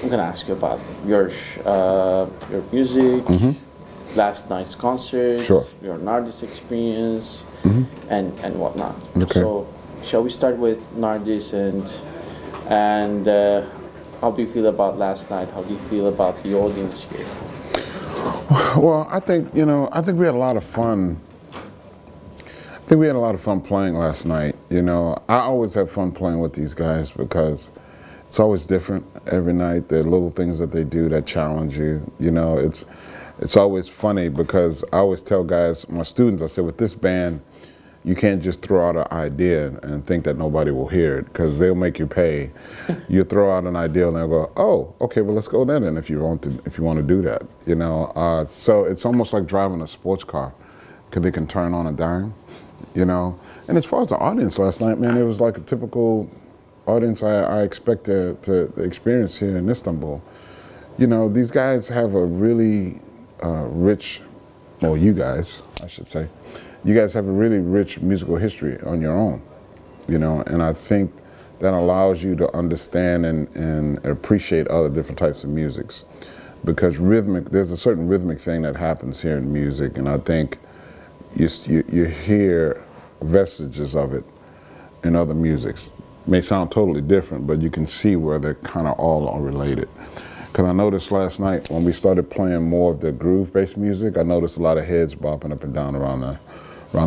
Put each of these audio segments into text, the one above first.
I'm gonna ask you about your music, last night's concert, Sure. your Nardis experience, and whatnot. Okay. So, shall we start with Nardis and how do you feel about last night? How do you feel about the audience here? Well, I think we had a lot of fun. I think we had a lot of fun playing last night. I always have fun playing with these guys because it's always different every night. There are little things that they do that challenge you. It's always funny because I always tell guys, my students, I say, with this band, you can't just throw out an idea and think that nobody will hear it because they'll make you pay. You throw out an idea and they'll go, oh, okay, well let's go then. And if you want to do that, so it's almost like driving a sports car because they can turn on a dime, And as far as the audience last night, man, it was like a typical audience I expect to experience here in Istanbul. These guys have a really rich, well, you guys, I should say, you guys have a really rich musical history on your own, and I think that allows you to understand and appreciate other different types of musics, because there's a certain rhythmic thing that happens here in music, and I think you hear vestiges of it in other musics. It may sound totally different, but you can see where they're kind of all are related. Because I noticed last night when we started playing more of the groove-based music, I noticed a lot of heads bopping up and down around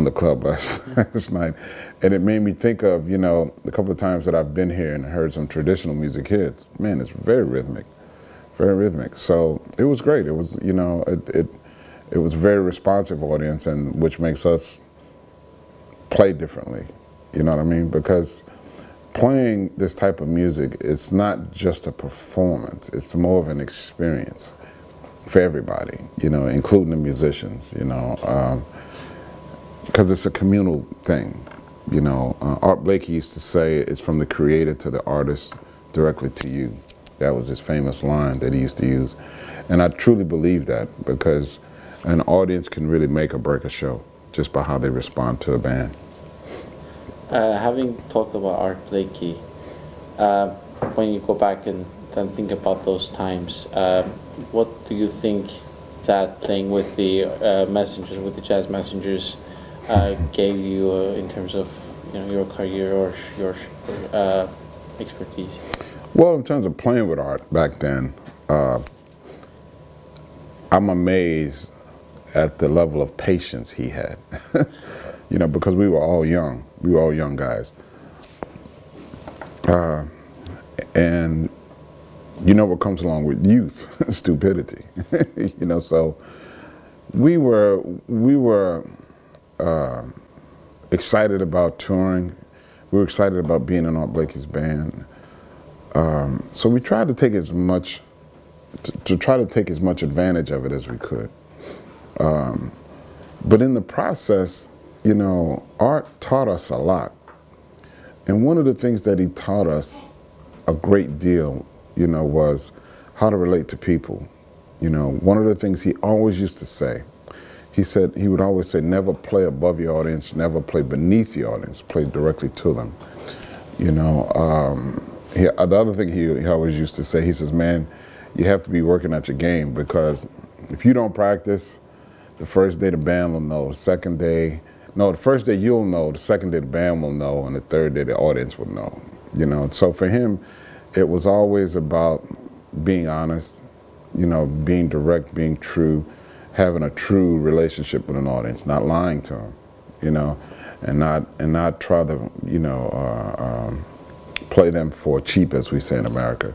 the club last night. And it made me think of, a couple of times that I've been here and heard some traditional music here. Man, it's very rhythmic, very rhythmic. So it was great. It was, it was a very responsive audience, and which makes us play differently. You know what I mean? Because playing this type of music, it's not just a performance, it's more of an experience for everybody, including the musicians, because it's a communal thing. Art Blakey used to say it's from the creator to the artist directly to you. That was his famous line that he used to use. And I truly believe that, because an audience can really make or break a show just by how they respond to a band. Having talked about Art Blakey, when you go back and then think about those times, what do you think that playing with the messengers, with the jazz messengers, gave you in terms of your career or your expertise? Well, in terms of playing with Art back then, I'm amazed at the level of patience he had. Because we were all young. We were all young guys. And what comes along with youth? Stupidity. So we were excited about touring. We were excited about being in Art Blakey's band. So we tried to take as much advantage of it as we could. But in the process, Art taught us a lot. And one of the things that he taught us a great deal, was how to relate to people. One of the things he always used to say, he would always say, never play above your audience, never play beneath the audience, play directly to them. The other thing he always used to say, he says, man, you have to be working at your game, because if you don't practice, the first day the band will know, the first day you'll know, the second day the band will know, and the third day the audience will know. So for him, it was always about being honest, being direct, being true, having a true relationship with an audience, not lying to them, and not try to, play them for cheap, as we say in America,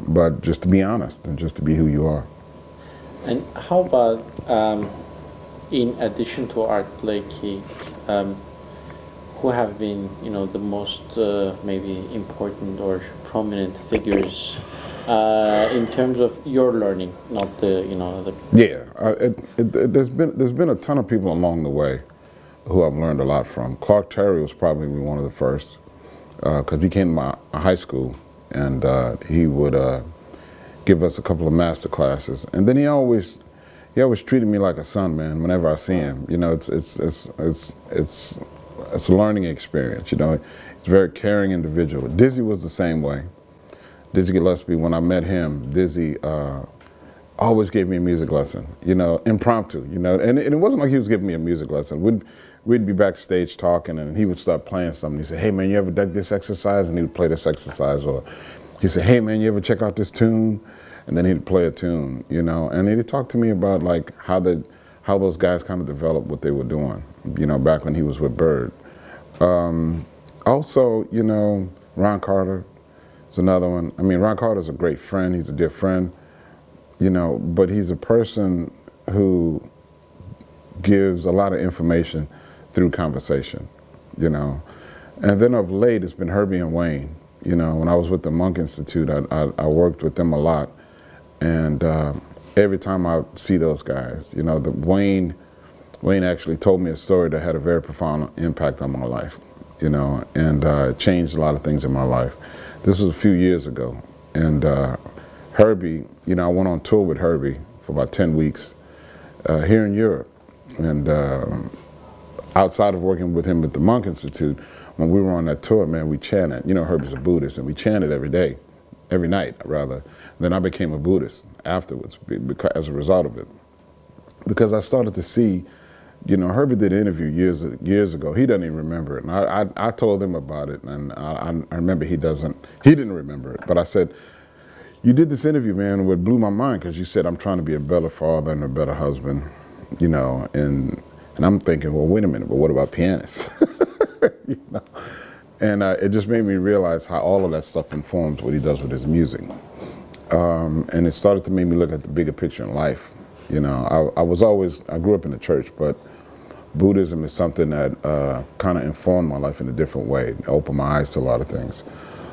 but just to be honest and just to be who you are. And how about, in addition to Art Blakey, who have been, the most maybe important or prominent figures in terms of your learning, not the. Yeah, there's been a ton of people along the way who I've learned a lot from. Clark Terry was probably one of the first, because he came to my high school, and he would give us a couple of master classes, and then he always treated me like a son, man. Whenever I see him, it's a learning experience. He's a very caring individual. Dizzy was the same way. Dizzy Gillespie, when I met him, Dizzy always gave me a music lesson, you know, impromptu, you know, and it wasn't like he was giving me a music lesson. We'd be backstage talking, and he would start playing something. He'd say, hey man, you ever dug this exercise? And he would play this exercise. Or he'd say, hey man, you ever check out this tune? And then he'd play a tune, you know, and he'd talk to me about like how those guys kind of developed what they were doing, you know, back when he was with Bird. Also, you know, Ron Carter is another one. I mean, Ron Carter's a great friend. He's a dear friend, you know, but he's a person who gives a lot of information through conversation, you know. And then of late, it's been Herbie and Wayne. You know, when I was with the Monk Institute, I worked with them a lot. And every time I see those guys, you know, Wayne actually told me a story that had a very profound impact on my life, you know, and it changed a lot of things in my life. This was a few years ago. And Herbie, you know, I went on tour with Herbie for about 10 weeks here in Europe. And outside of working with him at the Monk Institute, when we were on that tour, man, we chanted. You know, Herbie's a Buddhist, and we chanted every day, every night, rather. Then I became a Buddhist afterwards as a result of it. Because I started to see, you know, Herbie did an interview years ago. He doesn't even remember it. And I told him about it, and I remember he didn't remember it. But I said, you did this interview, man, and it blew my mind, because you said, I'm trying to be a better father and a better husband, you know, and I'm thinking, well, wait a minute, but what about pianists? You know? And it just made me realize how all of that stuff informs what he does with his music. And it started to make me look at the bigger picture in life. You know, I grew up in the church, but Buddhism is something that kind of informed my life in a different way. It opened my eyes to a lot of things.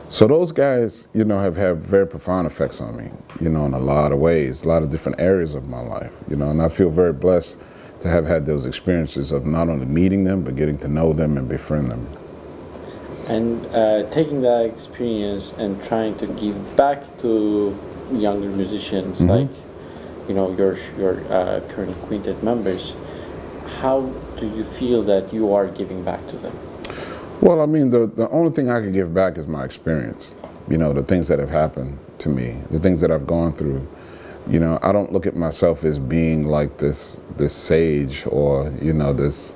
So those guys, you know, have had very profound effects on me, you know, in a lot of ways, a lot of different areas of my life, you know, and I feel very blessed to have had those experiences of not only meeting them, but getting to know them and befriend them. And taking that experience and trying to give back to younger musicians, Mm-hmm. like, you know, your current quintet members, how do you feel that you are giving back to them? Well, I mean, the only thing I can give back is my experience. You know, the things that have happened to me, the things that I've gone through. You know, I don't look at myself as being like this sage or, you know, this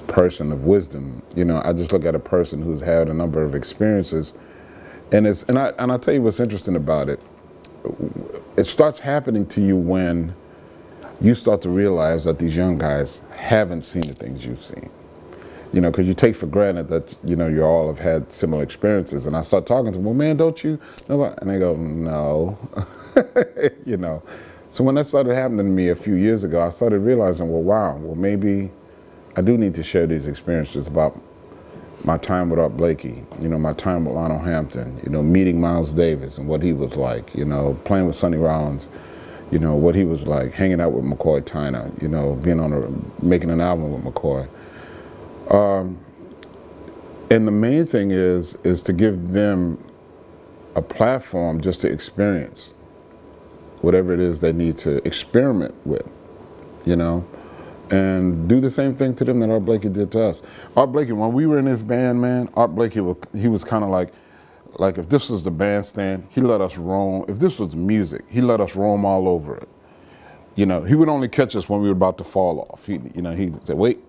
person of wisdom. You know, I just look at a person who's had a number of experiences, and I'll tell you what's interesting about it. It starts happening to you when you start to realize that these young guys haven't seen the things you've seen. You know, because you take for granted that, you know, you all have had similar experiences. And I start talking to them, well, man, don't you know? And they go, no. You know. So when that started happening to me a few years ago, I started realizing, well, wow, well, maybe I do need to share these experiences about my time with Art Blakey, you know, my time with Lionel Hampton, you know, meeting Miles Davis and what he was like, you know, playing with Sonny Rollins, you know, what he was like, hanging out with McCoy Tyner, you know, making an album with McCoy. And the main thing is to give them a platform just to experience whatever it is they need to experiment with, you know, and do the same thing to them that Art Blakey did to us. Art Blakey, when we were in his band, man, Art Blakey, he was kind of like if this was the bandstand, he let us roam. If this was music, he let us roam all over it. You know, he would only catch us when we were about to fall off. You know, he'd say, wait,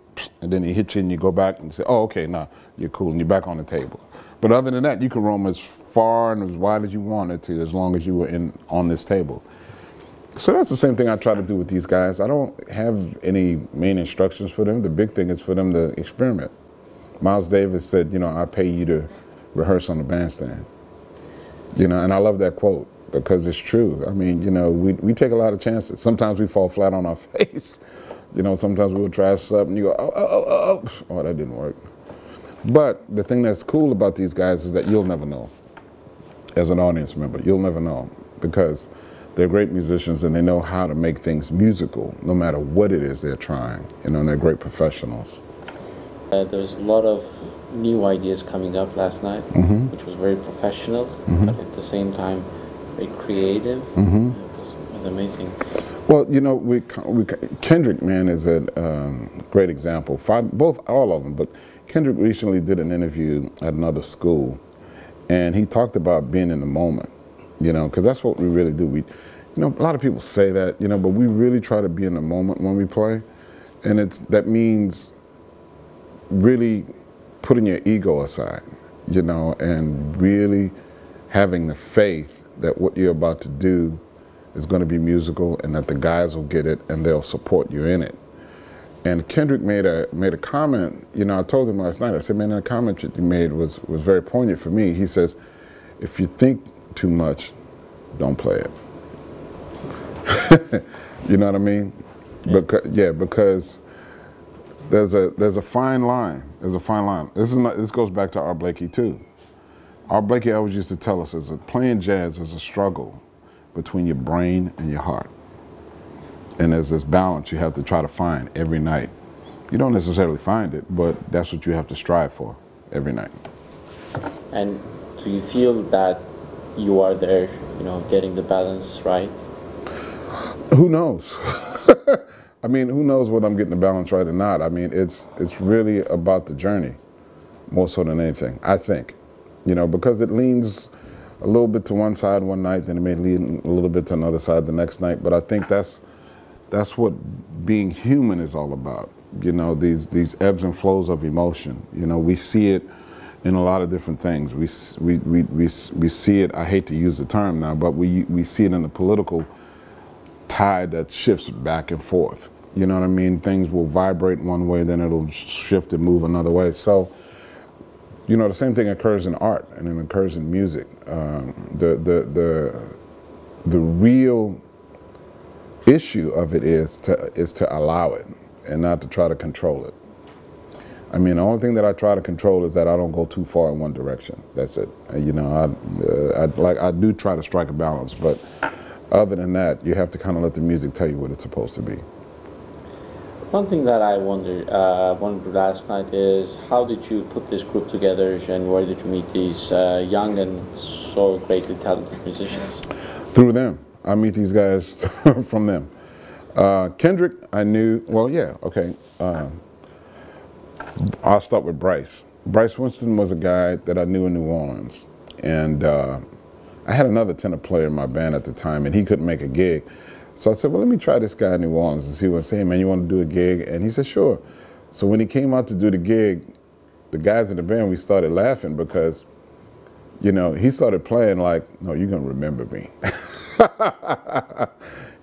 and then he hit you and you go back and say, oh, okay, nah, you're cool, and you're back on the table. But other than that, you could roam as far and as wide as you wanted to, as long as you were on this table. So that's the same thing I try to do with these guys. I don't have any main instructions for them. The big thing is for them to experiment. Miles Davis said, you know, I pay you to rehearse on the bandstand. You know, and I love that quote because it's true. I mean, you know, we take a lot of chances. Sometimes we fall flat on our face. You know, sometimes we'll try something and you go, oh, that didn't work. But the thing that's cool about these guys is that you'll never know. As an audience member, you'll never know because they're great musicians and they know how to make things musical, no matter what it is they're trying. You know, and they're great professionals. There's a lot of new ideas coming up last night, which was very professional, but at the same time very creative. It was amazing. Well, you know, Kendrick, man, is a great example. All of them, but Kendrick recently did an interview at another school, And he talked about being in the moment, you know, because that's what we really do. We, you know, a lot of people say that, you know, but we really try to be in the moment when we play. And that means really putting your ego aside, you know, and really having the faith that what you're about to do is going to be musical and that the guys will get it and they'll support you in it. And Kendrick made a comment, you know, I told him last night, I said, man, the comment that you made was very poignant for me. He says, if you think too much, don't play it. You know what I mean? Yeah. Because there's a fine line. There's a fine line. This goes back to Art Blakey too. Art Blakey always used to tell us, playing jazz is a struggle between your brain and your heart. And there's this balance you have to try to find every night. You don't necessarily find it, but that's what you have to strive for every night. And do you feel that you are there, you know, getting the balance right? Who knows? I mean, who knows whether I'm getting the balance right or not? I mean, it's really about the journey, more so than anything, I think. You know, because it leans a little bit to one side one night, then it may lean a little bit to another side the next night. But I think that's what being human is all about. You know, these ebbs and flows of emotion. You know, we see it in a lot of different things. We see it, I hate to use the term now, but we see it in the political tide that shifts back and forth. You know what I mean? Things will vibrate one way, then it'll shift and move another way. So, you know, the same thing occurs in art and it occurs in music. The real issue of it is to allow it and not to try to control it. I mean, the only thing that I try to control is that I don't go too far in one direction. That's it. You know, I do try to strike a balance, but other than that, you have to kind of let the music tell you what it's supposed to be. One thing that I wondered last night is, how did you put this group together and where did you meet these young and so greatly talented musicians? Through them. I meet these guys from them. Kendrick, I knew, well, yeah, okay. I'll start with Bryce. Bryce Winston was a guy that I knew in New Orleans. And I had another tenor player in my band at the time, and he couldn't make a gig. So I said, well, let me try this guy in New Orleans and see what he's saying. Man, you want to do a gig? And he said, sure. So when he came out to do the gig, the guys in the band, we started laughing because, you know, he started playing like, no, you're going to remember me.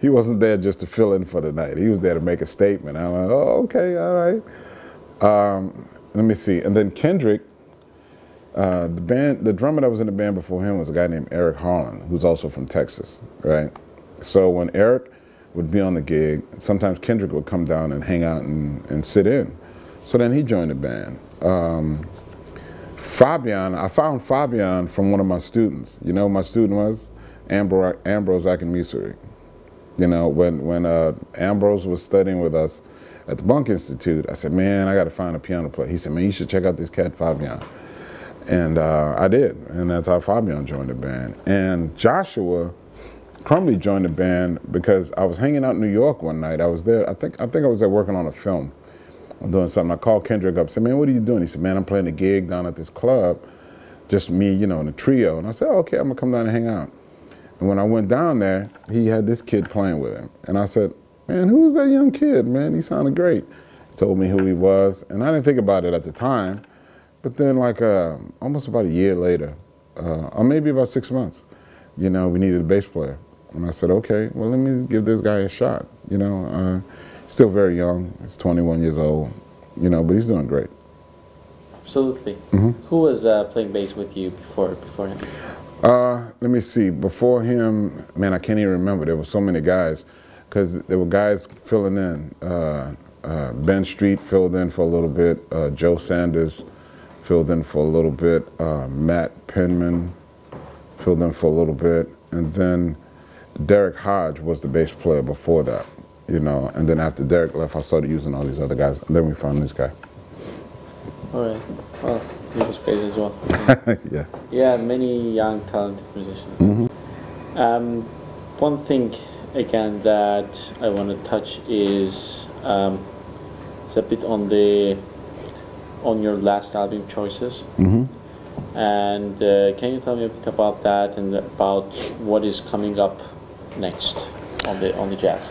He wasn't there just to fill in for the night. He was there to make a statement. I'm like, oh, okay, all right. Let me see. And then Kendrick, the drummer that was in the band before him was a guy named Eric Harlan, who's also from Texas, right? So when Eric would be on the gig, sometimes Kendrick would come down and hang out and sit in. So then he joined the band. Fabian, I found Fabian from one of my students. You know who my student was? Ambrose Akinmusiri. You know, when Ambrose was studying with us at the Bunk Institute, I said, man, I got to find a piano player. He said, man, you should check out this cat Fabian. And I did, and that's how Fabian joined the band. And Joshua Crumley joined the band because I was hanging out in New York one night. I was there, I think I was there working on a film. I'm doing something. I called Kendrick up, said, man, what are you doing? He said, man, I'm playing a gig down at this club, just me, you know, in a trio. And I said, oh, okay, I'm gonna come down and hang out. And when I went down there, he had this kid playing with him. And I said, man, who was that young kid, man? He sounded great. He told me who he was, and I didn't think about it at the time. But then like almost about a year later, or maybe about 6 months, you know, we needed a bass player. And I said, okay, well, let me give this guy a shot. You know, still very young. He's 21 years old, you know, but he's doing great. Absolutely. Mm-hmm. Who was playing bass with you before him? Let me see. Before him, man, I can't even remember. There were so many guys because there were guys filling in. Ben Street filled in for a little bit. Joe Sanders filled in for a little bit. Matt Penman filled in for a little bit. And then Derek Hodge was the bass player before that, you know. And then after Derek left, I started using all these other guys. And then we found this guy. All right. Well, he was great as well. Yeah. Yeah, many young, talented musicians. Mm-hmm. One thing, again, that I want to touch is a bit on your last album choices. Mm-hmm. And can you tell me a bit about that and about what is coming up next on the jazz?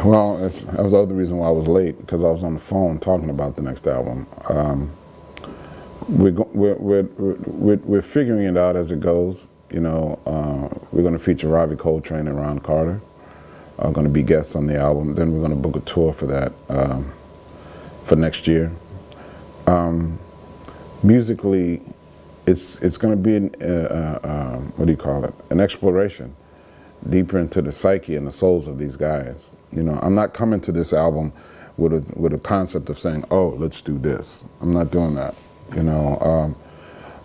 Well, that was the other reason why I was late, because I was on the phone talking about the next album. We're figuring it out as it goes. You know, we're going to feature Ravi Coltrane and Ron Carter. Are going to be guests on the album. Then we're going to book a tour for that for next year. Musically, it's going to be what do you call it? An exploration deeper into the psyche and the souls of these guys. You know, I'm not coming to this album with a concept of saying, oh, let's do this. I'm not doing that. You know,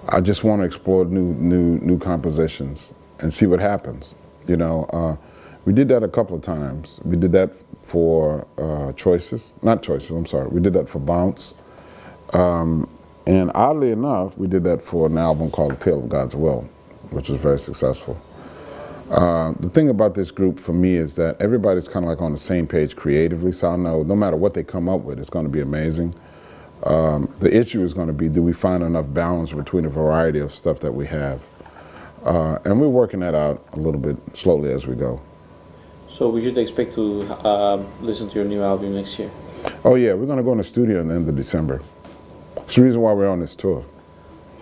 I just want to explore new compositions and see what happens. You know, we did that a couple of times. We did that for not Choices, I'm sorry. We did that for Bounce. And oddly enough, we did that for an album called The Tale of God's Will, which was very successful. The thing about this group for me is that everybody's kind of like on the same page creatively, so I know no matter what they come up with, it's going to be amazing. The issue is going to be, do we find enough balance between a variety of stuff that we have? And we're working that out a little bit slowly as we go. So we should expect to listen to your new album next year? Oh yeah, we're going to go in the studio at the end of December. It's the reason why we're on this tour.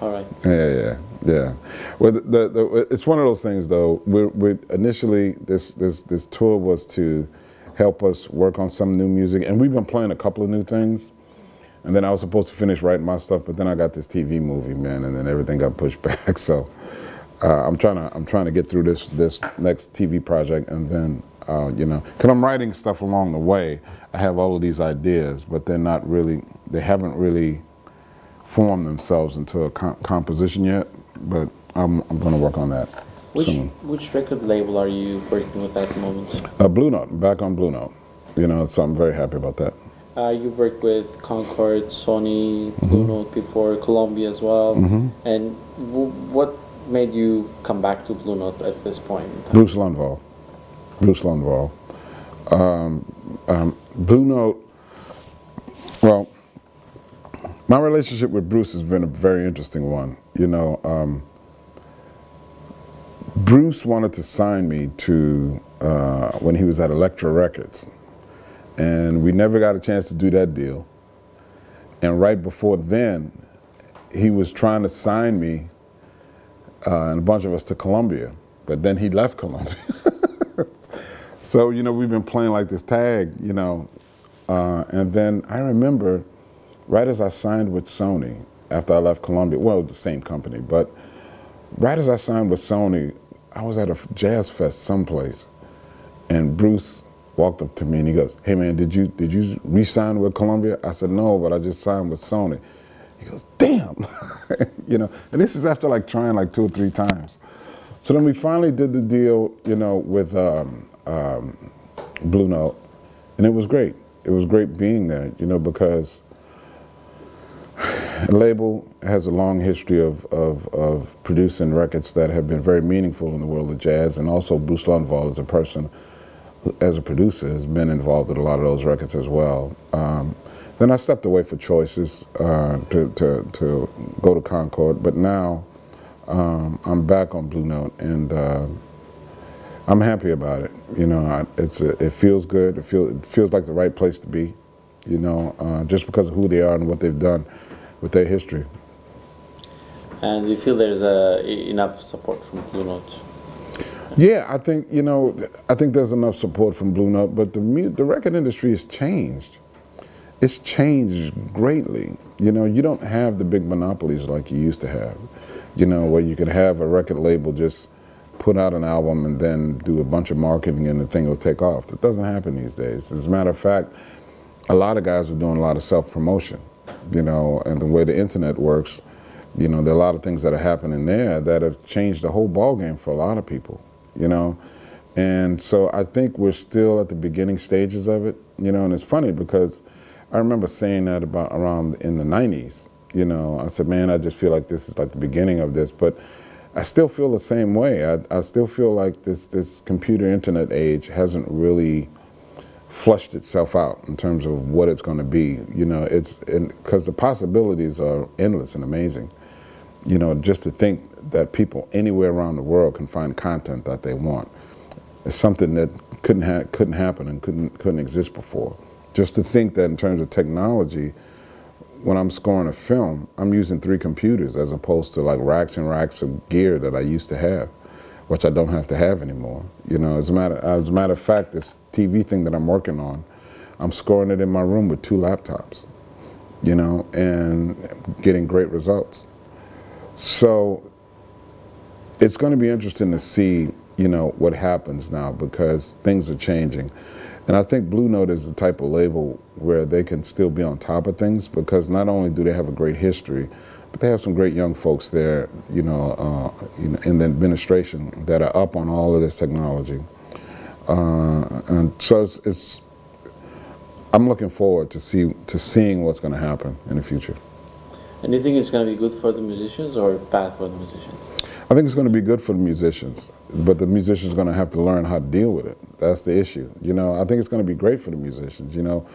All right. Yeah. Well, it's one of those things, though. We initially this tour was to help us work on some new music, and we've been playing a couple of new things. And then I was supposed to finish writing my stuff, but then I got this TV movie, man, and then everything got pushed back. So I'm trying to get through this next TV project, and then you know, because I'm writing stuff along the way. I have all of these ideas, but they haven't really formed themselves into a composition yet. But I'm going to work on that soon. Which record label are you working with at the moment? Blue Note. I'm back on Blue Note. You know, so I'm very happy about that. You've worked with Concord, Sony, Blue Note before, Columbia as well. And what made you come back to Blue Note at this point? Bruce Lundvall. Blue Note, well, my relationship with Bruce has been a very interesting one. You know, Bruce wanted to sign me to, when he was at Elektra Records. And we never got a chance to do that deal. And right before then, he was trying to sign me and a bunch of us to Columbia. But then he left Columbia. So, you know, we've been playing like this tag, you know. And then I remember, right as I signed with Sony, after I left Columbia, well, it was the same company, but right as I signed with Sony, I was at a jazz fest someplace, and Bruce walked up to me and he goes, "Hey man, did you re-sign with Columbia?" I said, "No, but I just signed with Sony." He goes, "Damn," you know. And this is after like trying like 2 or 3 times. So then we finally did the deal, you know, with Blue Note, and it was great. It was great being there, you know, because the label has a long history of producing records that have been very meaningful in the world of jazz, and also Bruce Lundvall as a person, as a producer, has been involved with a lot of those records as well. Then I stepped away for Choices to go to Concord, but now I'm back on Blue Note, and I'm happy about it. You know, it feels good. It feels like the right place to be. You know, just because of who they are and what they've done with their history. And do you feel there's enough support from Blue Note? Yeah, I think, you know, I think there's enough support from Blue Note, but the record industry has changed. It's changed greatly. You know, you don't have the big monopolies like you used to have. You know, where you could have a record label just put out an album and then do a bunch of marketing and the thing will take off. That doesn't happen these days. As a matter of fact, a lot of guys are doing a lot of self-promotion, you know, and the way the internet works, you know, there are a lot of things that are happening there that have changed the whole ballgame for a lot of people, you know. And so I think we're still at the beginning stages of it, you know, and it's funny because I remember saying that about around in the 90s, you know. I said, man, I just feel like this is like the beginning of this, but I still feel the same way. I still feel like this computer internet age hasn't really flushed itself out in terms of what it's going to be. You know, because the possibilities are endless and amazing. You know, just to think that people anywhere around the world can find content that they want. It's something that couldn't happen and couldn't exist before. Just to think that in terms of technology, when I'm scoring a film, I'm using 3 computers as opposed to like racks and racks of gear that I used to have, which I don't have to have anymore. You know, as a matter of fact, this TV thing that I'm working on, I'm scoring it in my room with 2 laptops, you know, and getting great results. So it's going to be interesting to see, you know, what happens now, because things are changing. And I think Blue Note is the type of label where they can still be on top of things, because not only do they have a great history, but they have some great young folks there, you know, in the administration that are up on all of this technology. And so I'm looking forward to seeing what's going to happen in the future. And do you think it's going to be good for the musicians or bad for the musicians? I think it's going to be good for the musicians, but the musicians are going to have to learn how to deal with it. That's the issue. You know, I think it's going to be great for the musicians. You know,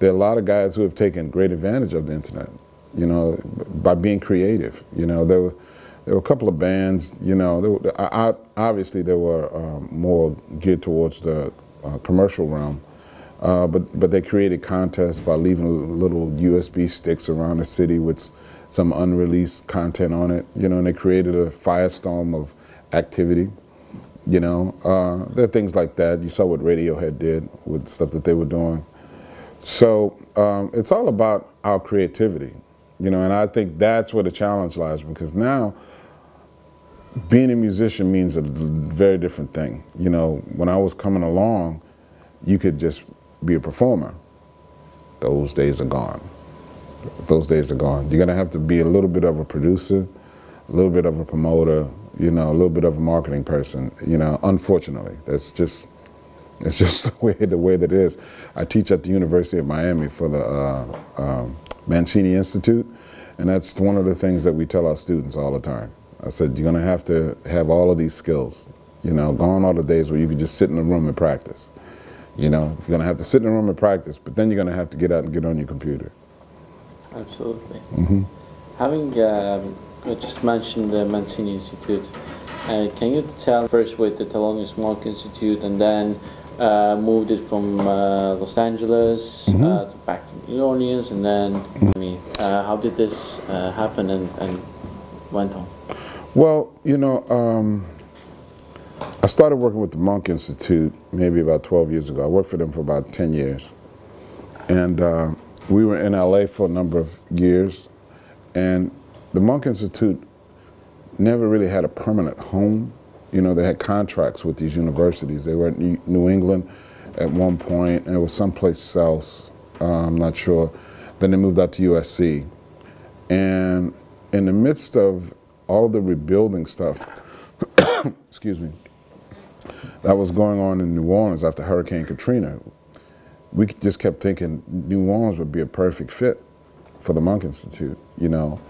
there are a lot of guys who have taken great advantage of the internet, you know, by being creative. You know, there were a couple of bands, you know, obviously they were more geared towards the commercial realm, but they created contests by leaving little USB sticks around the city with some unreleased content on it, you know, and they created a firestorm of activity, you know. There are things like that. You saw what Radiohead did with stuff that they were doing. So it's all about our creativity, you know, and I think that's where the challenge lies, because now being a musician means a very different thing. You know, when I was coming along, you could just be a performer. Those days are gone. Those days are gone. You're gonna have to be a little bit of a producer, a little bit of a promoter, you know, a little bit of a marketing person, you know, unfortunately. It's just the way that it is. I teach at the University of Miami for the Mancini Institute, and that's one of the things that we tell our students all the time. I said, you're gonna have to have all of these skills. You know, gone are the days where you could just sit in a room and practice. You know, you're gonna have to sit in a room and practice, but then you're gonna have to get out and get on your computer. Absolutely. Mm-hmm. Having just mentioned the Mancini Institute, can you tell first with the Thelonious Monk Institute, and then moved it from Los Angeles to back to New Orleans, and then how did this happen and went on? Well, you know, I started working with the Monk Institute maybe about 12 years ago. I worked for them for about 10 years. And we were in LA for a number of years. And the Monk Institute never really had a permanent home. You know, they had contracts with these universities. They were in New England at one point, and it was someplace else, I'm not sure. Then they moved out to USC. And in the midst of all the rebuilding stuff, excuse me, that was going on in New Orleans after Hurricane Katrina, we just kept thinking New Orleans would be a perfect fit for the Monk Institute, you know,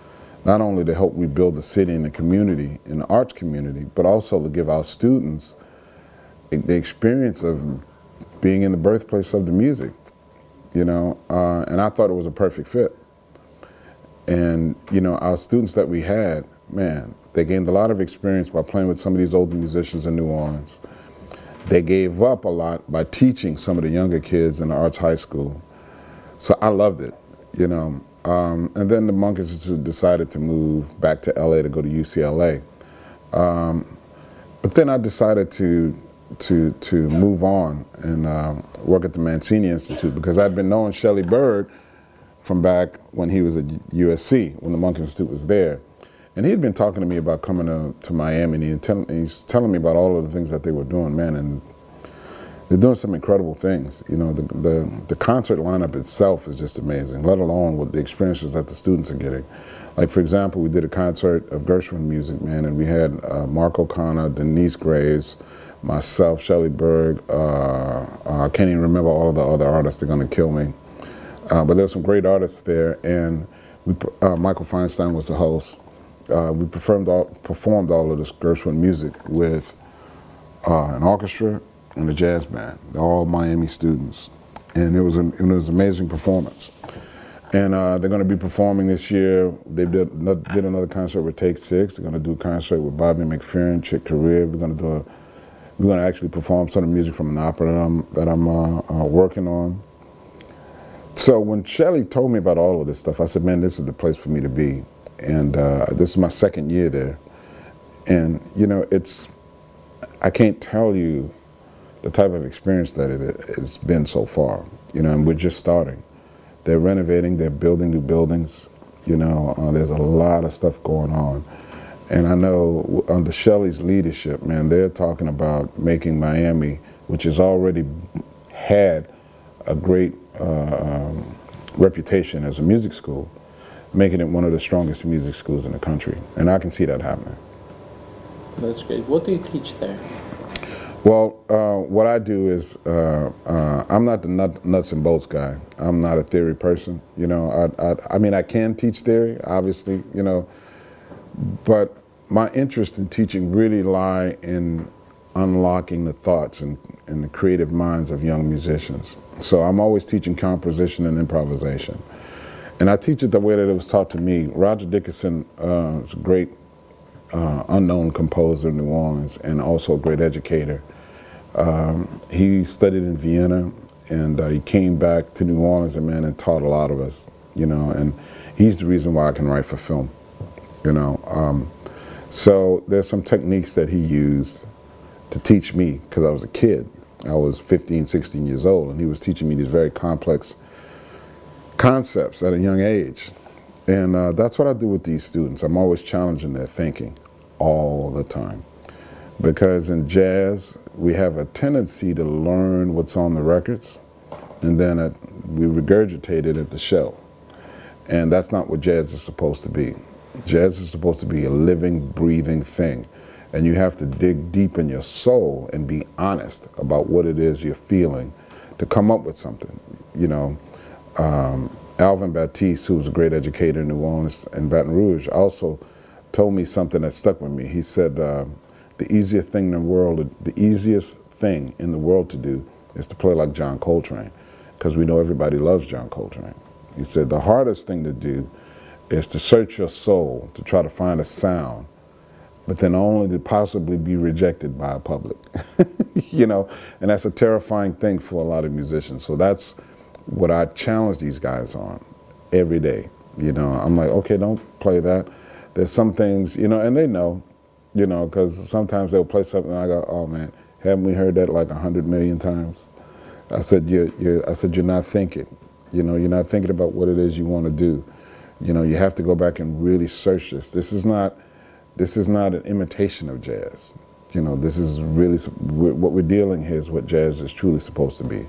not only to help rebuild the city and the community, and the arts community, but also to give our students the experience of being in the birthplace of the music, you know, and I thought it was a perfect fit. And, you know, our students that we had, man, they gained a lot of experience by playing with some of these older musicians in New Orleans. They gave up a lot by teaching some of the younger kids in the arts high school. So I loved it, you know. And then the Monk Institute decided to move back to LA to go to UCLA. But then I decided to move on and work at the Mancini Institute, because I'd been knowing Shelley Berg from back when he was at USC, when the Monk Institute was there. And he had been talking to me about coming to Miami, and he's telling me about all of the things that they were doing, man, and they're doing some incredible things. You know, the concert lineup itself is just amazing, let alone with the experiences that the students are getting. Like, for example, we did a concert of Gershwin music, man, and we had Mark O'Connor, Denise Graves, myself, Shelley Berg, I can't even remember all of the other artists, they're gonna kill me. But there were some great artists there, and Michael Feinstein was the host. We performed all of this Gershwin music with an orchestra and a jazz band. They're all Miami students, and it was an amazing performance. And they're going to be performing this year. They did another concert with Take Six. They're going to do a concert with Bobby McFerrin, Chick Corea. We're going to actually perform some of the music from an opera that I'm working on. So when Shelley told me about all of this stuff, I said, man, this is the place for me to be. And this is my second year there. And, you know, I can't tell you the type of experience that it's been so far, you know, and we're just starting. They're renovating, they're building new buildings, you know, there's a lot of stuff going on. And I know under Shelley's leadership, man, they're talking about making Miami, which has already had a great reputation as a music school, making it one of the strongest music schools in the country. And I can see that happening. That's great. What do you teach there? Well, what I do is, I'm not the nuts and bolts guy. I'm not a theory person. You know, I mean, I can teach theory, obviously, you know, but my interest in teaching really lie in unlocking the thoughts and the creative minds of young musicians. So I'm always teaching composition and improvisation. And I teach it the way that it was taught to me. Roger Dickinson is a great unknown composer in New Orleans and also a great educator. He studied in Vienna, and he came back to New Orleans and taught a lot of us, you know, and he's the reason why I can write for film, you know. So there's some techniques that he used to teach me because I was a kid. I was 15, 16 years old, and he was teaching me these very complex concepts at a young age. And that's what I do with these students. I'm always challenging their thinking all the time. Because in jazz, we have a tendency to learn what's on the records, and then we regurgitate it at the show. And that's not what jazz is supposed to be. Jazz is supposed to be a living, breathing thing. And you have to dig deep in your soul and be honest about what it is you're feeling to come up with something. You know, Alvin Batiste, who was a great educator in New Orleans and Baton Rouge, also told me something that stuck with me. He said, the easiest thing in the world to do is to play like John Coltrane, because we know everybody loves John Coltrane. He said the hardest thing to do is to search your soul to try to find a sound, but then only to possibly be rejected by a public. You know, and that's a terrifying thing for a lot of musicians. So that's what I challenge these guys on every day. You know, I'm like, okay, don't play that. There's some things, you know, and they know, you know, because sometimes they'll play something and I go, oh man, haven't we heard that like 100 million times? I said, you're not thinking. You know, you're not thinking about what it is you want to do. You know, you have to go back and really search this. This is not an imitation of jazz. You know, this is really, what we're dealing here is what jazz is truly supposed to be.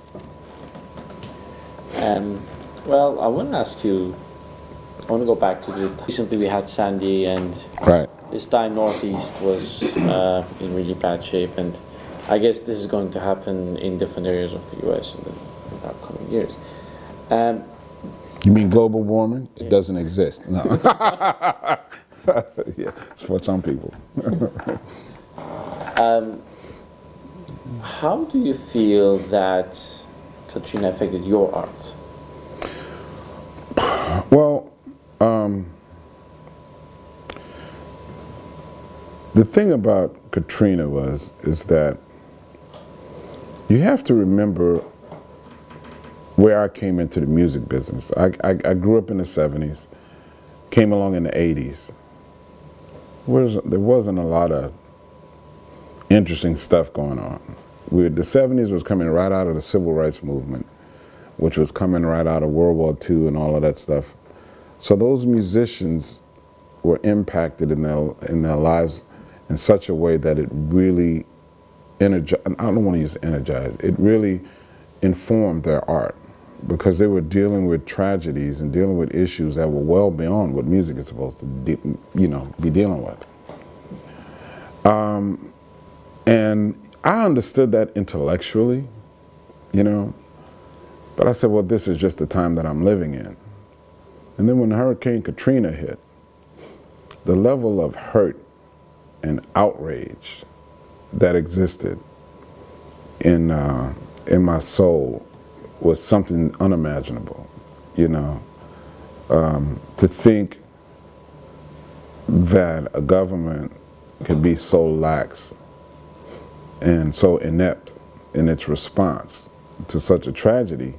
Well, I want to ask you, I want to go back to recently we had Sandy, and right. This time Northeast was in really bad shape, and I guess this is going to happen in different areas of the U.S. in the upcoming years. You mean global warming? Yeah. It doesn't exist. No. Yeah, it's for some people. How do you feel that Katrina affected your art? Well, the thing about Katrina is that you have to remember where I came into the music business. I grew up in the 70s, came along in the 80s. There wasn't a lot of interesting stuff going on. The 70s was coming right out of the civil rights movement, which was coming right out of World War II and all of that stuff. So those musicians were impacted in their lives in such a way that it really energized, I don't want to use energize, it really informed their art, because they were dealing with tragedies and dealing with issues that were well beyond what music is supposed to be dealing with. And I understood that intellectually, you know, but I said, well, this is just the time that I'm living in. And then when Hurricane Katrina hit, the level of hurt and outrage that existed in my soul was something unimaginable, you know. To think that a government could be so lax and so inept in its response to such a tragedy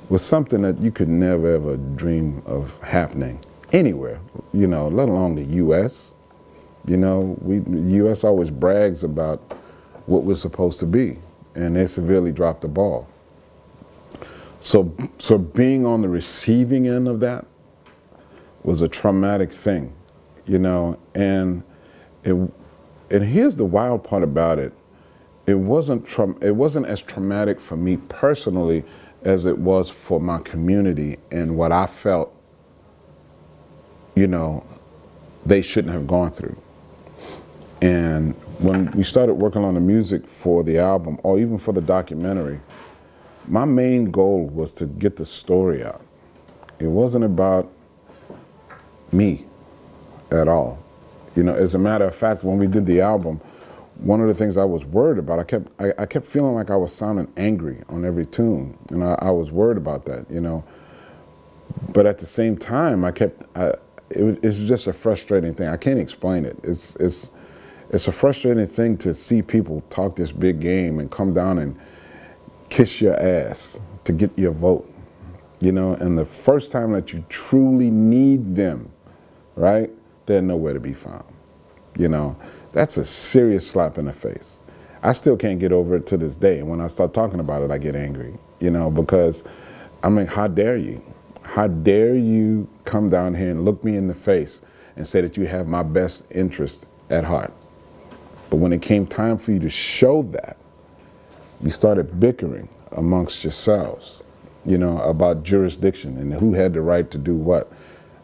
was something that you could never ever dream of happening anywhere, you know, let alone the U.S. You know, the U.S. always brags about what we're supposed to be, and they severely dropped the ball. So being on the receiving end of that was a traumatic thing, you know, and here's the wild part about it. It wasn't as traumatic for me personally as it was for my community and what I felt, you know, they shouldn't have gone through. And when we started working on the music for the album, or even for the documentary, my main goal was to get the story out. It wasn't about me at all. You know, as a matter of fact, when we did the album, one of the things I was worried about, I kept feeling like I was sounding angry on every tune, and I was worried about that, you know. But at the same time, it's just a frustrating thing. I can't explain it. It's a frustrating thing to see people talk this big game and come down and kiss your ass to get your vote, you know. And the first time that you truly need them, right, they're nowhere to be found, you know. That's a serious slap in the face. I still can't get over it to this day. And when I start talking about it, I get angry, you know, because, I mean, how dare you? How dare you come down here and look me in the face and say that you have my best interest at heart? But when it came time for you to show that, you started bickering amongst yourselves, you know, about jurisdiction and who had the right to do what.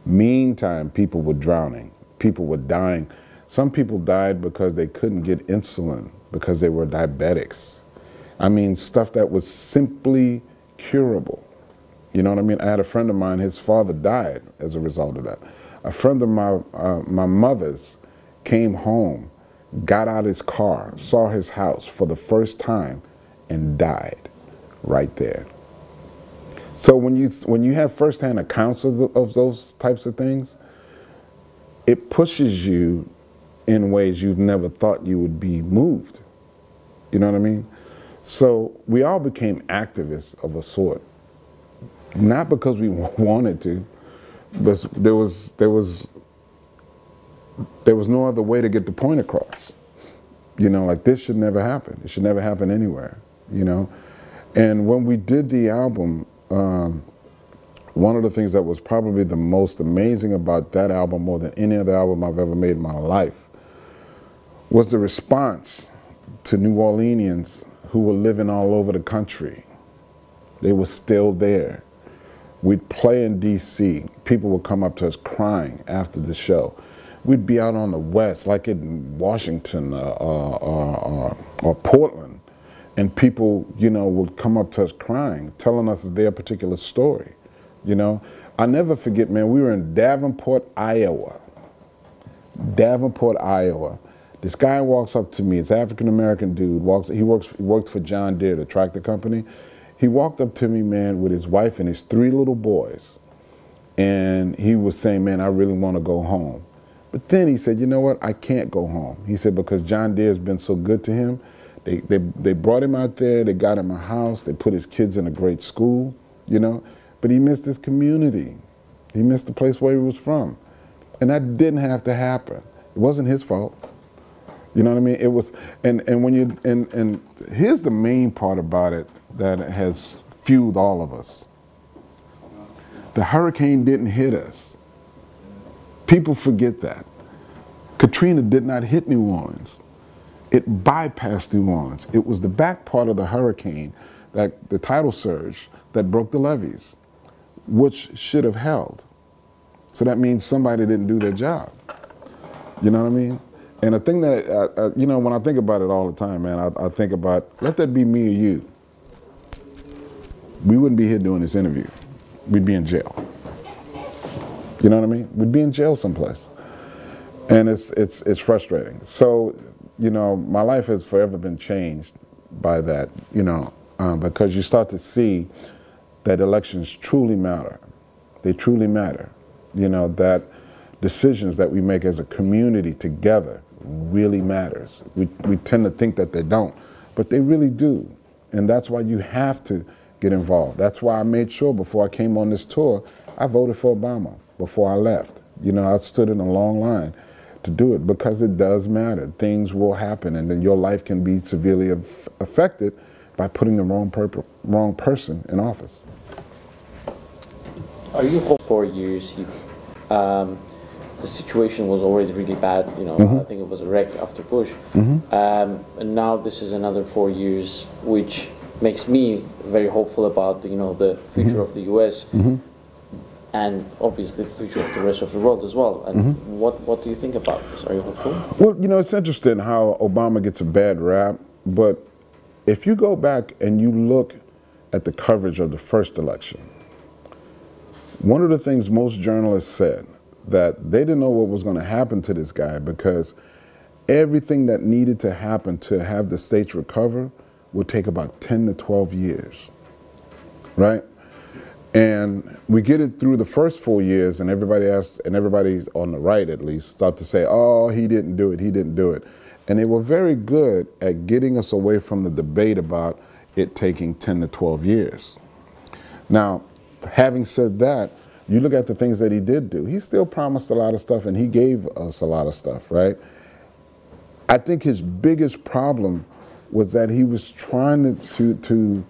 Meantime, people were drowning. People were dying. Some people died because they couldn't get insulin, because they were diabetics. I mean, stuff that was simply curable. You know what I mean? I had a friend of mine, his father died as a result of that. A friend of my mother's came home, got out his car, saw his house for the first time, and died right there. So when you have firsthand accounts of those types of things, it pushes you in ways you've never thought you would be moved. You know what I mean? So we all became activists of a sort, not because we wanted to, but there was no other way to get the point across. You know, like, this should never happen. It should never happen anywhere, you know? And when we did the album, one of the things that was probably the most amazing about that album, more than any other album I've ever made in my life, was the response to New Orleanians who were living all over the country. They were still there. We'd play in D.C. People would come up to us crying after the show. We'd be out on the West, like in Washington or Portland, and people, you know, would come up to us crying, telling us their particular story, you know. I never forget, man, we were in Davenport, Iowa. Davenport, Iowa. This guy walks up to me, it's an African-American dude, he worked for John Deere, the tractor company. He walked up to me, man, with his wife and his 3 little boys. And he was saying, man, I really want to go home. But then he said, you know what, I can't go home. He said, because John Deere's been so good to him. They brought him out there, they got him a house, they put his kids in a great school, you know. But he missed his community. He missed the place where he was from. And that didn't have to happen. It wasn't his fault. You know what I mean? It was, and here's the main part about it that has fueled all of us. The hurricane didn't hit us. People forget that. Katrina did not hit New Orleans. It bypassed New Orleans. It was the back part of the hurricane, that the tidal surge, that broke the levees, which should have held. So that means somebody didn't do their job. You know what I mean? And the thing that, you know, when I think about it all the time, man, I think about, let that be me or you. We wouldn't be here doing this interview. We'd be in jail. You know what I mean? We'd be in jail someplace. And it's frustrating. So, you know, my life has forever been changed by that, you know, because you start to see that elections truly matter. They truly matter. You know, that decisions that we make as a community together really matters. We tend to think that they don't, but they really do. And that's why you have to get involved. That's why I made sure before I came on this tour, I voted for Obama before I left. You know, I stood in a long line to do it because it does matter. Things will happen, and then your life can be severely affected by putting the wrong person in office. Are you hopeful? 4 years, the situation was already really bad. You know, I think it was a wreck after Bush, and now this is another 4 years, which makes me very hopeful about the future of the U.S. And obviously the future of the rest of the world as well. And what do you think about this? Are you hopeful? Well, you know, it's interesting how Obama gets a bad rap, but if you go back and you look at the coverage of the first election, one of the things most journalists said, that they didn't know what was going to happen to this guy because everything that needed to happen to have the states recover would take about 10 to 12 years, right? And we get it through the first 4 years, and everybody's on the right at least, start to say, oh, he didn't do it, he didn't do it. And they were very good at getting us away from the debate about it taking 10 to 12 years. Now, having said that, you look at the things that he did do. He still promised a lot of stuff, and he gave us a lot of stuff, right? I think his biggest problem was that he was trying to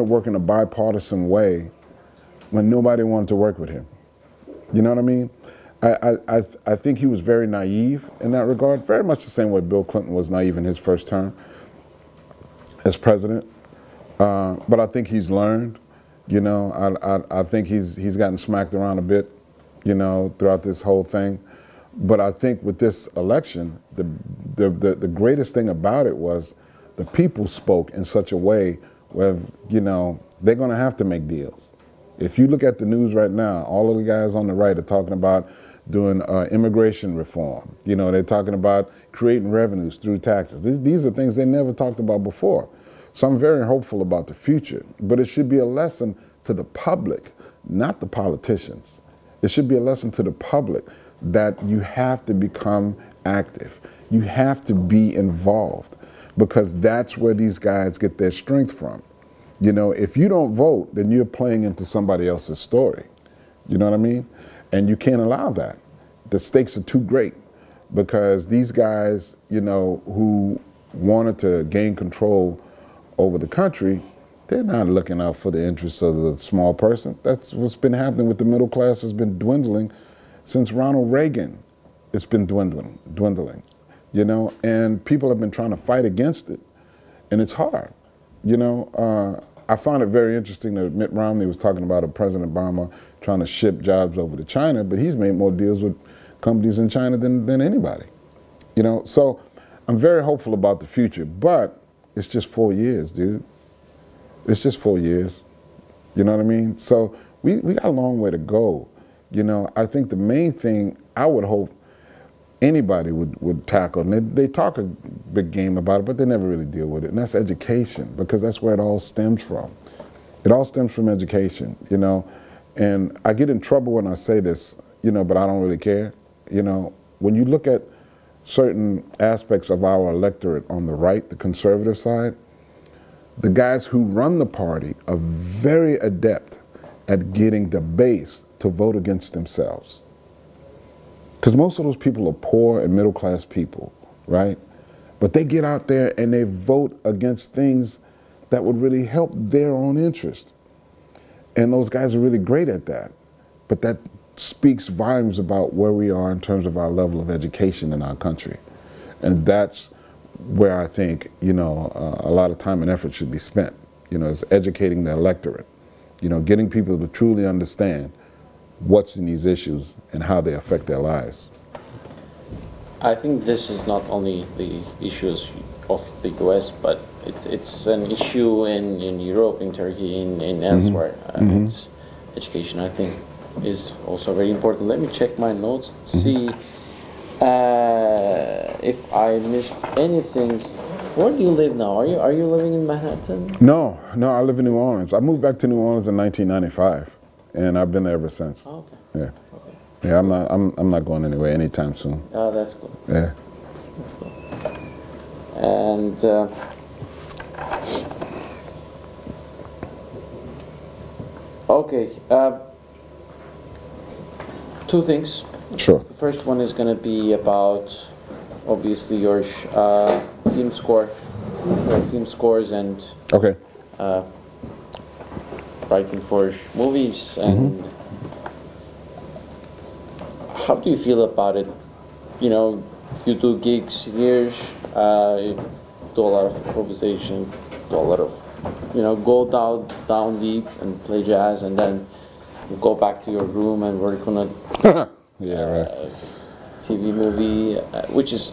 work in a bipartisan way when nobody wanted to work with him. You know what I mean? I think he was very naive in that regard, very much the same way Bill Clinton was naive in his first term as president. But I think he's learned. You know, I think he's gotten smacked around a bit, you know, throughout this whole thing. But I think with this election, the greatest thing about it was the people spoke in such a way where, you know, they're going to have to make deals. If you look at the news right now, all of the guys on the right are talking about doing immigration reform. You know, they're talking about creating revenues through taxes. These are things they never talked about before. So I'm very hopeful about the future, but it should be a lesson to the public, not the politicians. It should be a lesson to the public that you have to become active. You have to be involved because that's where these guys get their strength from. You know, if you don't vote, then you're playing into somebody else's story. You know what I mean? And you can't allow that. The stakes are too great because these guys, you know, who wanted to gain control over the country, they're not looking out for the interests of the small person. That's what's been happening with the middle class, has been dwindling since Ronald Reagan. It's been dwindling, you know, and people have been trying to fight against it, and it's hard. You know, I found it very interesting that Mitt Romney was talking about President Obama trying to ship jobs over to China, but he's made more deals with companies in China than anybody. You know, so I'm very hopeful about the future, but it's just 4 years, dude. It's just 4 years. You know what I mean? So we got a long way to go. You know, I think the main thing I would hope anybody would tackle, and they talk a big game about it, but they never really deal with it, and that's education, because that's where it all stems from. It all stems from education, you know, and I get in trouble when I say this, you know, but I don't really care. You know, when you look at certain aspects of our electorate on the right, the conservative side, the guys who run the party are very adept at getting the base to vote against themselves. Because most of those people are poor and middle class people, right? But they get out there and they vote against things that would really help their own interest. And those guys are really great at that. But that speaks volumes about where we are in terms of our level of education in our country. And that's where I think, you know, a lot of time and effort should be spent, you know, is educating the electorate, you know, getting people to truly understand what's in these issues and how they affect their lives. I think this is not only the issues of the US, but it's an issue in Europe, in Turkey, in elsewhere. It's education, I think, is also very important. Let me check my notes, see if I missed anything. Where do you live now? Are you living in Manhattan? No, I live in New Orleans. I moved back to New Orleans in 1995. and I've been there ever since. Oh, okay. Yeah. Okay. Yeah, I'm not going anywhere anytime soon. Oh, that's cool. Yeah. That's cool. And okay, two things. Sure. The first one is going to be about, obviously, your film score, your film scores, and Okay. writing for movies. And how do you feel about it? You know, you do gigs here, you do a lot of improvisation, do a lot of, you know, go down deep and play jazz, and then you go back to your room and work on a Yeah, right. TV movie, which is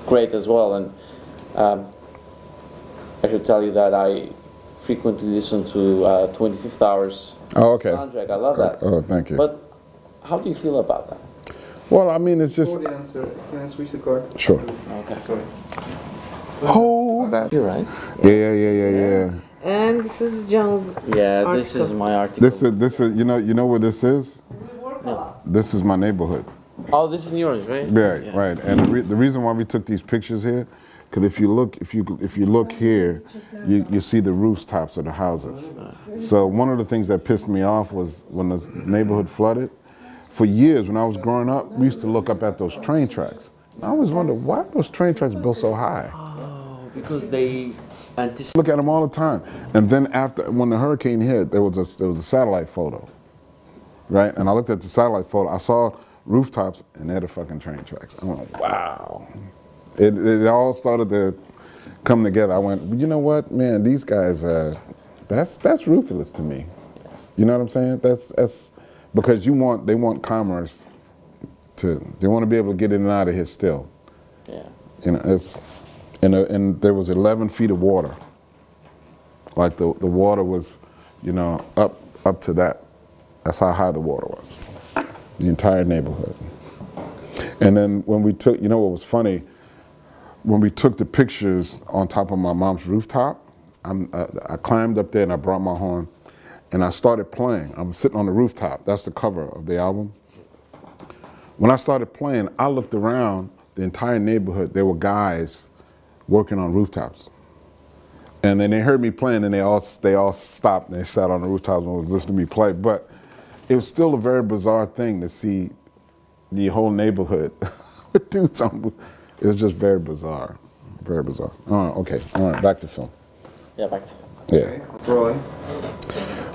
great as well. And I should tell you that I frequently listen to 25th Hours Oh, okay. soundtrack. I love that. Oh, thank you. But how do you feel about that? Well, I mean, it's just Before the answer, can I switch the card? sure. Okay. Sorry. Hold that. You're right. Yeah. And this is John's. Yeah, this is my article. This is you know where this is? This is my neighborhood. Oh, this is yours, right? Yeah, right. And the reason why we took these pictures here, because if you look here, you see the rooftops of the houses. So one of the things that pissed me off was when the neighborhood flooded. For years, when I was growing up, we used to look up at those train tracks. I always wondered why are those train tracks built so high. Oh, because they anticipate. Look at them all the time. And then after, when the hurricane hit, there was a satellite photo, right? And I looked at the satellite photo. I saw rooftops, and they're the fucking train tracks. I went, wow. It all started to come together. I went, you know what, man? These guys, that's ruthless to me. You know what I'm saying? That's because they want commerce they want to be able to get in and out of here still. Yeah. You know, and there was 11 feet of water. Like the water was, you know, up to that. That's how high the water was. The entire neighborhood. And then when we took, you know what was funny? When we took the pictures on top of my mom's rooftop, I climbed up there and I brought my horn and I started playing. I'm sitting on the rooftop. That's the cover of the album. When I started playing, I looked around the entire neighborhood. There were guys working on rooftops. And then they heard me playing and they all stopped and they sat on the rooftops and was listening to me play. But it was still a very bizarre thing to see the whole neighborhood with dudes on. It was just very bizarre. Very bizarre. Okay. All right. Back to film. Yeah, back to. Yeah. Okay. Rolling.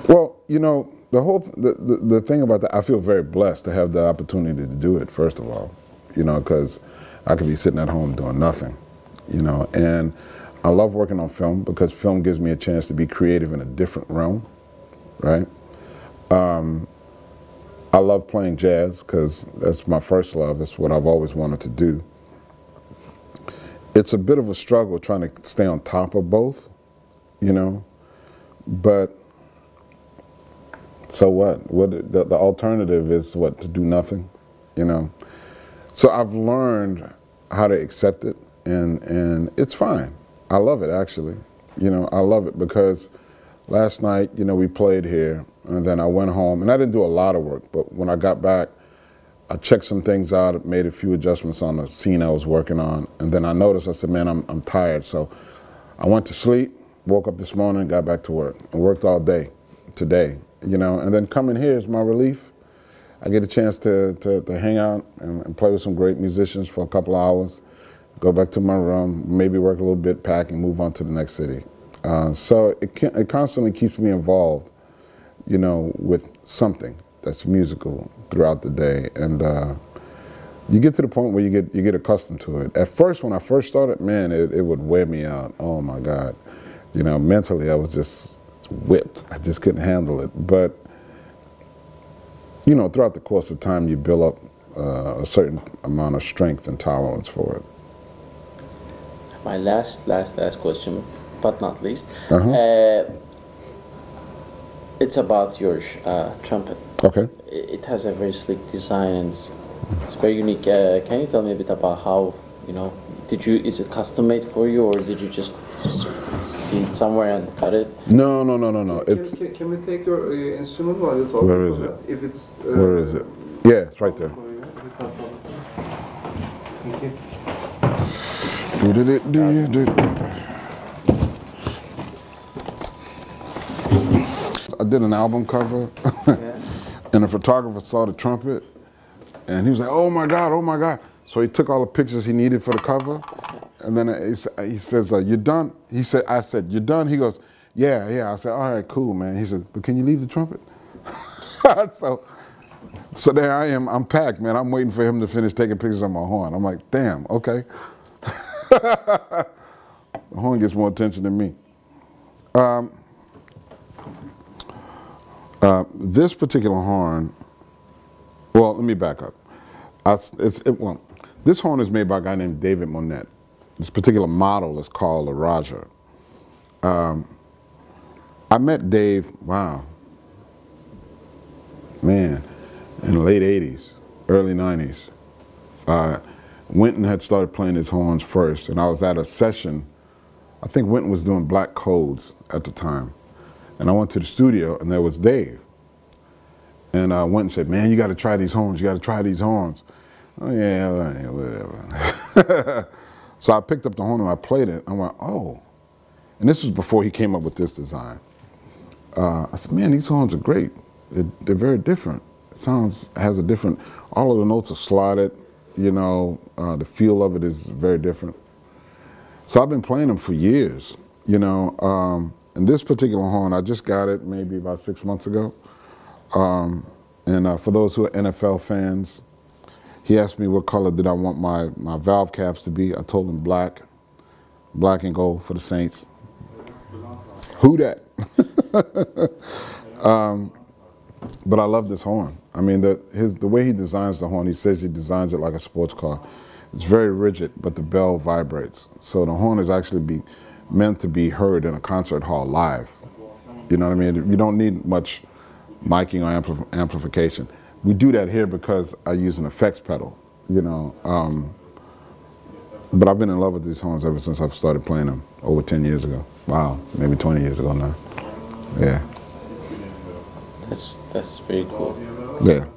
Well, you know, the thing about that, I feel very blessed to have the opportunity to do it, first of all, you know, because I could be sitting at home doing nothing, you know, and I love working on film because film gives me a chance to be creative in a different realm, right? I love playing jazz because that's my first love. That's what I've always wanted to do. It's a bit of a struggle trying to stay on top of both, you know, but so what? The alternative is what, to do nothing, you know? So I've learned how to accept it, and it's fine. I love it, actually. You know, I love it because last night, you know, we played here, and then I went home, and I didn't do a lot of work, but when I got back, I checked some things out, made a few adjustments on the scene I was working on, and then I noticed, I said, man, I'm tired. So I went to sleep, woke up this morning, got back to work, and worked all day today, you know, and then coming here is my relief. I get a chance to hang out and play with some great musicians for a couple of hours, go back to my room, maybe work a little bit, pack, and move on to the next city. So it constantly keeps me involved, you know, with something that's musical throughout the day, and you get to the point where you get accustomed to it. At first, when I first started, man, it would wear me out. Oh my God, you know, mentally I was just whipped. I just couldn't handle it. But you know, throughout the course of time, you build up a certain amount of strength and tolerance for it. My last question, but not least. It's about your trumpet. Okay. It has a very sleek design and it's very unique. Can you tell me a bit about how, you know, is it custom made for you or did you just seen somewhere and cut it? No. It's Can we take your instrument while you're talking? Where is it? If it's where is it? Yeah, it's right there. Thank you. I did an album cover, and the photographer saw the trumpet, and he was like, "Oh my God, oh my God!" So he took all the pictures he needed for the cover, and then he says, "You done?" I said, "You done?" He goes, "Yeah." I said, "All right, cool, man." He said, "But can you leave the trumpet?" So there I am. I'm packed, man. I'm waiting for him to finish taking pictures of my horn. I'm like, damn, okay. The horn gets more attention than me. This particular horn, well, let me back up. This horn is made by a guy named David Monette. This particular model is called a Raja. I met Dave, wow, man, in the late 80s, early 90s. Winton had started playing his horns first, and I was at a session. I think Winton was doing Black Codes at the time. And I went to the studio, and there was Dave. And Winton said, "Man, you got to try these horns. You got to try these horns." Oh, yeah, whatever. So I picked up the horn and I played it. I went, oh. And this was before he came up with this design. I said, "Man, these horns are great. They're very different. It has a different, all of the notes are slotted, you know, the feel of it is very different." So I've been playing them for years, you know. And this particular horn, I just got it maybe about 6 months ago. For those who are NFL fans, he asked me what color did I want my valve caps to be. I told him black and gold for the Saints. Who that? But I love this horn. I mean, the way he designs the horn, he says he designs it like a sports car. It's very rigid, but the bell vibrates. So the horn is actually meant to be heard in a concert hall live. You know what I mean? You don't need much miking or amplification. We do that here because I use an effects pedal, you know. But I've been in love with these horns ever since I've started playing them over 10 years ago. Wow, maybe 20 years ago now. Yeah. That's very cool. Yeah.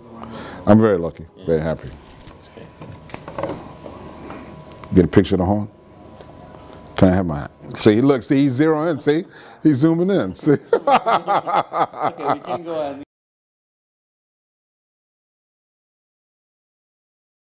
I'm very lucky, very happy. Get a picture of the horn? Can I have my, see, look, see, he's zeroing in, see? He's zooming in, see? Okay, we can go ahead.